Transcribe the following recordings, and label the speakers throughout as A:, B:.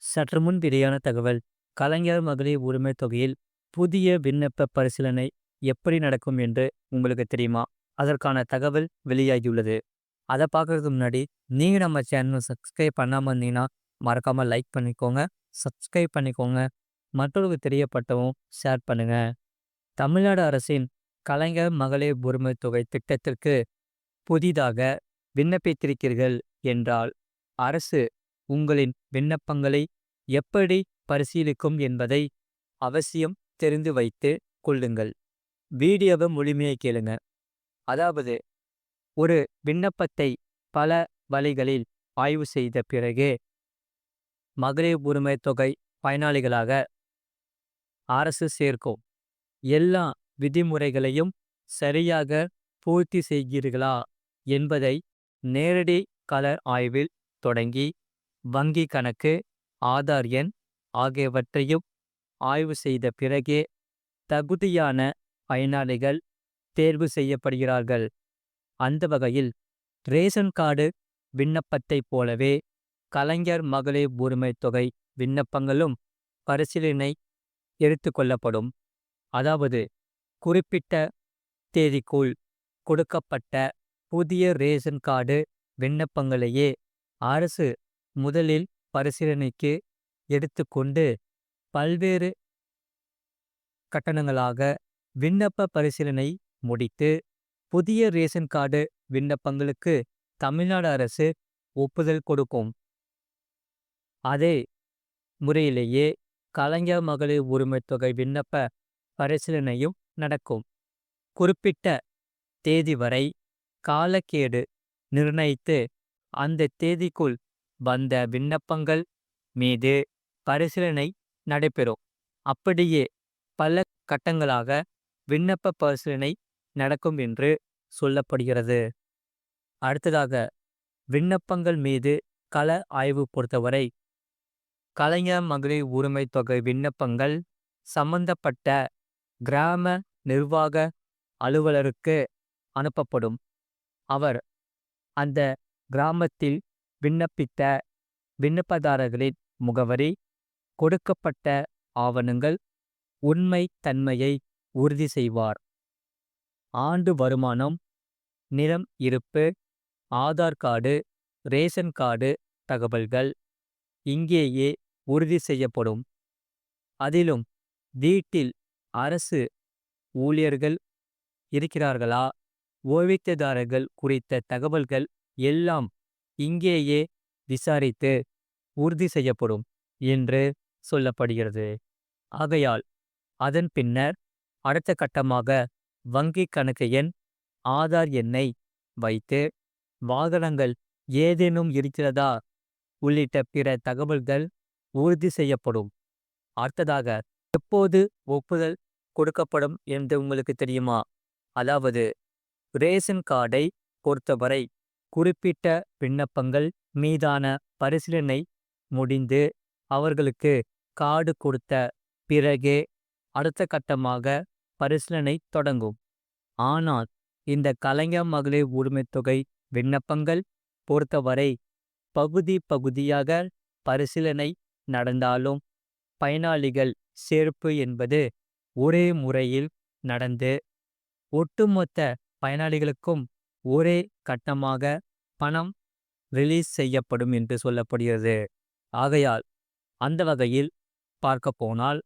A: சற்று முன் வெளியான தகவல். கலைஞர் மகளிர் உரிமைத் தொகையில் புதிய விண்ணப்ப பரிசீலனை எப்படி நடக்கும் என்று உங்களுக்கு தெரியுமா? அதற்கான தகவல் வெளியாகியுள்ளது. அதை பார்க்கறதுக்கு முன்னாடி நீங்க நம்ம சேனலை சப்ஸ்கிரைப் பண்ணாம இருந்தீங்கன்னா மறக்காம லைக் பண்ணிக்கோங்க, சப்ஸ்கிரைப் பண்ணிக்கோங்க, மற்றவர்களுக்கு தெரியப்பட்டவும் ஷேர் பண்ணுங்க. தமிழ்நாடு அரசின் கலைஞர் மகளிர் உரிமைத் தொகை திட்டத்திற்கு புதிதாக விண்ணப்பித்திருக்கிறீர்கள் என்றால், அரசு உங்களின் விண்ணப்பங்களை எப்படி பரிசீலிக்கும் என்பதை அவசியம் தெரிந்து வைத்து கொள்ளுங்கள். வீடியோவை முழுமையாக கேளுங்க. அதாவது, ஒரு விண்ணப்பத்தை பல வழிகளில் ஆய்வு செய்த பிறகே மகளிர் உரிமைத் தொகை பயனாளிகளாக அரசு சேர்க்கும். எல்லா விதிமுறைகளையும் சரியாக பூர்த்தி செய்கிறீர்களா என்பதை நேரடி கள ஆய்வில் தொடங்கி வங்கி கணக்கு, ஆதார் எண் ஆகியவற்றையும் ஆய்வு செய்த பிறகே தகுதியான பயனாளிகள் தேர்வு செய்யப்படுகிறார்கள். அந்த வகையில் ரேஷன் கார்டு விண்ணப்பத்தைப் போலவே கலைஞர் மகளிர் உரிமைத் தொகை விண்ணப்பங்களும் பரிசீலனை எடுத்துக்கொள்ளப்படும். அதாவது, குறிப்பிட்ட தேதிக்குள் கொடுக்கப்பட்ட புதிய ரேஷன் கார்டு விண்ணப்பங்களையே அரசு முதலில் பரிசீலனைக்கு எடுத்துக்கொண்டு பல்வேறு கட்டணங்களாக விண்ணப்ப பரிசீலனை முடித்து புதிய ரேஷன் கார்டு விண்ணப்பங்களுக்கு தமிழ்நாடு அரசு ஒப்புதல் கொடுக்கும். அதே முறையிலேயே கலைஞர் மகளிர் உரிமைத் தொகை விண்ணப்ப பரிசீலனையும் நடக்கும். குறிப்பிட்ட தேதி வரை காலக்கெடு நிர்ணயித்து அந்த தேதிக்குள் வந்த விண்ணப்பங்கள் மீது பரிசீலனை நடைபெறும். அப்படியே பல கட்டங்களாக விண்ணப்ப பரிசீலனை நடக்கும் என்று சொல்லப்படுகிறது. அடுத்ததாக, விண்ணப்பங்கள் மீது கள ஆய்வு பொறுத்தவரை கலைஞர் மகளிர் உரிமைத் தொகை விண்ணப்பங்கள் சம்பந்தப்பட்ட கிராம நிர்வாக அலுவலருக்கு அனுப்பப்படும். அவர் அந்த கிராமத்தில் விண்ணப்பித்த விண்ணப்பதாரர்களின் முகவரி, கொடுக்கப்பட்ட ஆவணங்கள் உண்மை தன்மையை உறுதி செய்வார். ஆண்டு வருமானம், நிலம் இருப்பு, ஆதார் கார்டு, ரேஷன் கார்டு தகவல்கள் இங்கேயே உறுதி செய்யப்படும். அதிலும் வீட்டில் அரசு ஊழியர்கள் இருக்கிறார்களா, ஓய்வூதியதாரர்கள் குறித்த தகவல்கள் எல்லாம் இங்கேயே விசாரித்து உறுதி செய்யப்படும் என்று சொல்லப்படுகிறது. ஆகையால் அதன் பின்னர் அடுத்த கட்டமாக வங்கி கணக்கு எண், ஆதார் எண்ணை வைத்து வாகனங்கள் ஏதேனும் இருக்கிறதா உள்ளிட்ட பிற தகவல்கள் உறுதி செய்யப்படும். அடுத்ததாக, எப்போது ஒப்புதல் கொடுக்கப்படும் என்று உங்களுக்கு தெரியுமா? அதாவது, ரேஷன் கார்டை பொறுத்தவரை குறிப்பிட்ட விண்ணப்பங்கள் மீதான பரிசீலனை முடிந்து அவர்களுக்கு கார்டு கொடுத்த பிறகே அடுத்த கட்டமாக பரிசீலனை தொடங்கும். ஆனால் இந்த கலைஞர் மகளிர் உரிமைத் தொகை விண்ணப்பங்கள் பொறுத்தவரை பகுதி பகுதியாக பரிசீலனை நடந்தாலும் பயனாளிகள் சேர்ப்பு என்பது ஒரே முறையில் நடந்து ஒட்டுமொத்த பயனாளிகளுக்கும் ஒரே கட்டமாக பணம் ரிலீஸ் செய்யப்படும் என்று சொல்லப்படுகிறது. ஆகையால் அந்த வகையில் பார்க்கப்போனால்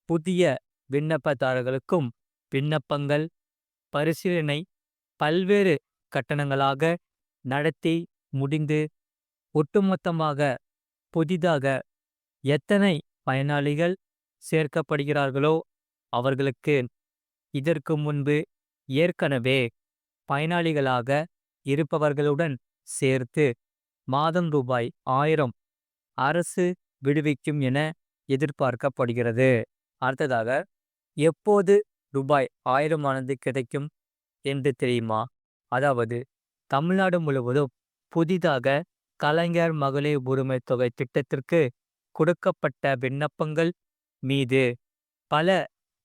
A: புதிய விண்ணப்பதாரர்களுக்கும் விண்ணப்பங்கள் பரிசீலனை பல்வேறு கட்டணங்களாக நடத்தி முடிந்து ஒட்டுமொத்தமாக புதிதாக எத்தனை பயனாளிகள் சேர்க்கப்படுகிறார்களோ அவர்களுக்கு இதற்கு முன்பு ஏற்கனவே பயனாளிகளாக இருப்பவர்களுடன் சேர்த்து மாதம் ரூபாய் 1000 அரசு விடுவிக்கும் என எதிர்பார்க்கப்படுகிறது. அடுத்ததாக, எப்போது ரூபாய் 1000 ஆனது கிடைக்கும் என்று தெரியுமா? அதாவது, தமிழ்நாடு முழுவதும் புதிதாக கலைஞர் மகளிர் உரிமைத் தொகை திட்டத்திற்கு கொடுக்கப்பட்ட விண்ணப்பங்கள் மீது பல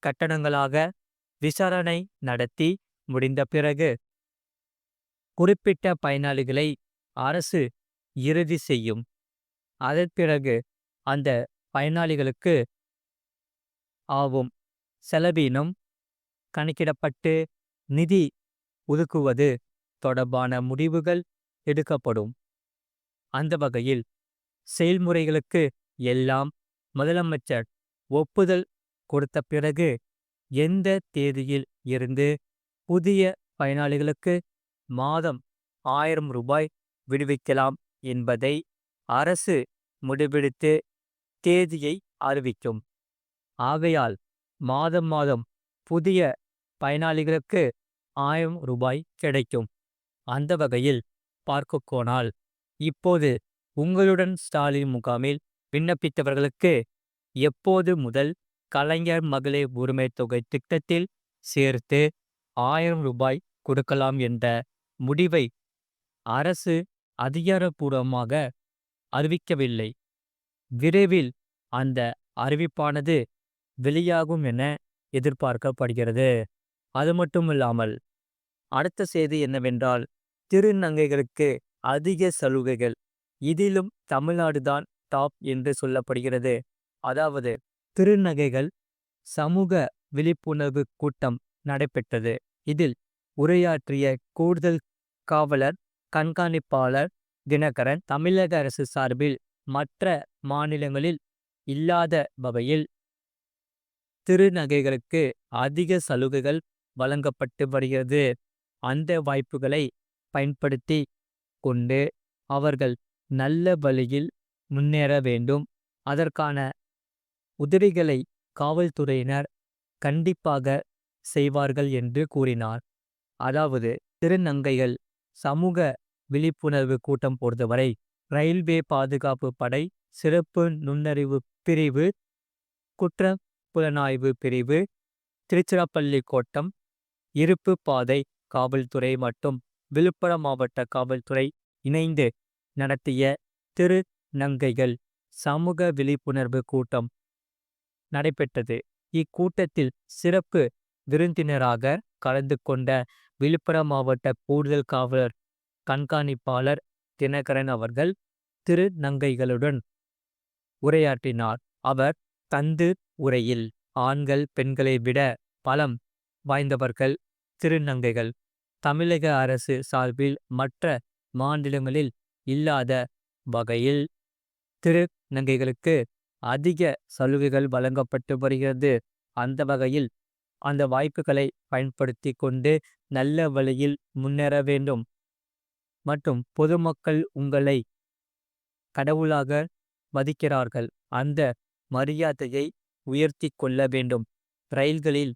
A: கட்டணங்களாக விசாரணை நடத்தி முடிந்த பிறகு குறிப்பிட்ட பயனாளிகளை அரசு இறுதி செய்யும். அதன் பிறகு அந்த பயனாளிகளுக்கு ஆகும் செலவீனம் கணக்கிடப்பட்டு நிதி ஒதுக்குவது தொடர்பான முடிவுகள் எடுக்கப்படும். அந்த வகையில் செயல்முறைகளுக்கு எல்லாம் முதலமைச்சர் ஒப்புதல் கொடுத்த பிறகு எந்த தேதியில் இருந்து புதிய பயனாளிகளுக்கு மாதம் 1000 ரூபாய் விடுவிக்கலாம் என்பதை அரசு முடிவெடுத்து தேதியை அறிவிக்கும். ஆகையால் மாதம் மாதம் புதிய பயனாளிகளுக்கு 1000 ரூபாய் கிடைக்கும். அந்த வகையில் பார்க்கப்போனால் இப்போது உங்களுடன் ஸ்டாலின் முகாமில் விண்ணப்பித்தவர்களுக்கு எப்போது முதல் கலைஞர் மகளிர் உரிமை தொகை திட்டத்தில் சேர்த்து 1000 ரூபாய் கொடுக்கலாம் என்ற முடிவை அரசு அதிகாரப்பூர்வமாக அறிவிக்கவில்லை. விரைவில் அந்த அறிவிப்பானது வெளியாகும் என எதிர்பார்க்கப்படுகிறது. அது மட்டுமில்லாமல் அடுத்த செய்தி என்னவென்றால், திருநங்கைகளுக்கு அதிக சலுகைகள். இதிலும் தமிழ்நாடு தான் டாப் என்று சொல்லப்படுகிறது. அதாவது திருநங்கைகள் சமூக விழிப்புணர்வு கூட்டம் நடைபெற்றது. இதில் உரையாற்றிய கூடுதல் காவலர் கண்காணிப்பாளர் தினகரன், தமிழக அரசு சார்பில் மற்ற மாநிலங்களில் இல்லாத வகையில் திருநங்கைகளுக்கு அதிக சலுகைகள் வழங்கப்பட்டு வருகிறது. அந்த வாய்ப்புகளை பயன்படுத்தி கொண்டு அவர்கள் நல்ல வழியில் முன்னேற வேண்டும். அதற்கான உதவிகளை காவல்துறையினர் கண்டிப்பாக செய்வார்கள் என்று கூறினார். அதாவது திருநங்கைகள் சமூக விழிப்புணர்வு கூட்டம் பொறுத்தவரை ரயில்வே பாதுகாப்பு படை, சிறப்பு நுண்ணறிவு பிரிவு, குற்ற புலனாய்வு பிரிவு, திருச்சிராப்பள்ளி கோட்டம், இருப்பு பாதை காவல்துறை மற்றும் விழுப்புரம் மாவட்ட காவல்துறை இணைந்து நடத்திய திருநங்கைகள் சமூக விழிப்புணர்வு கூட்டம் நடைபெற்றது. இக்கூட்டத்தில் சிறப்பு விருந்தினராக கலந்து கொண்ட விழுப்புரம் மாவட்ட கூடுதல் காவலர் கண்காணிப்பாளர் தினகரன் அவர்கள் திருநங்கைகளுடன் உரையாற்றினார். அவர் தந்து உரையில் ஆண்கள் பெண்களை விட பலம் வாய்ந்தவர்கள் திருநங்கைகள். தமிழக அரசு சார்பில் மற்ற மாநிலங்களில் இல்லாத வகையில் திருநங்கைகளுக்கு அதிக சலுகைகள் வழங்கப்பட்டு வருகிறது. அந்த வகையில் அந்த வாய்ப்புகளை பயன்படுத்தி கொண்டு நல்ல வழியில் முன்னேற வேண்டும். மற்றும் பொதுமக்கள் உங்களை கடவுளாக மதிக்கிறார்கள். அந்த மரியாதையை உயர்த்தி கொள்ள வேண்டும். ரயில்களில்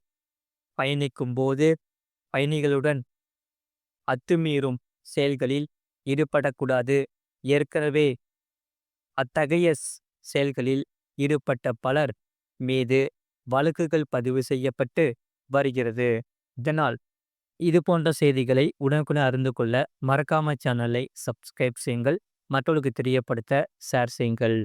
A: பயணிக்கும் போது பயணிகளுடன் அத்துமீறும் செயல்களில் ஈடுபடக்கூடாது. ஏற்கனவே அத்தகைய செயல்களில் ஈடுபட்ட பலர் மீது வழக்குகள் பதிவு செய்யப்பட்டு வருகிறது. இதனால் இது போன்ற செய்திகளை உடனுக்குடன் அறிந்து கொள்ள மறக்காம சேனலை சப்ஸ்கிரைப் செய்யுங்கள். மற்றவர்களுக்கு தெரியப்படுத்த ஷேர் செய்யுங்கள்.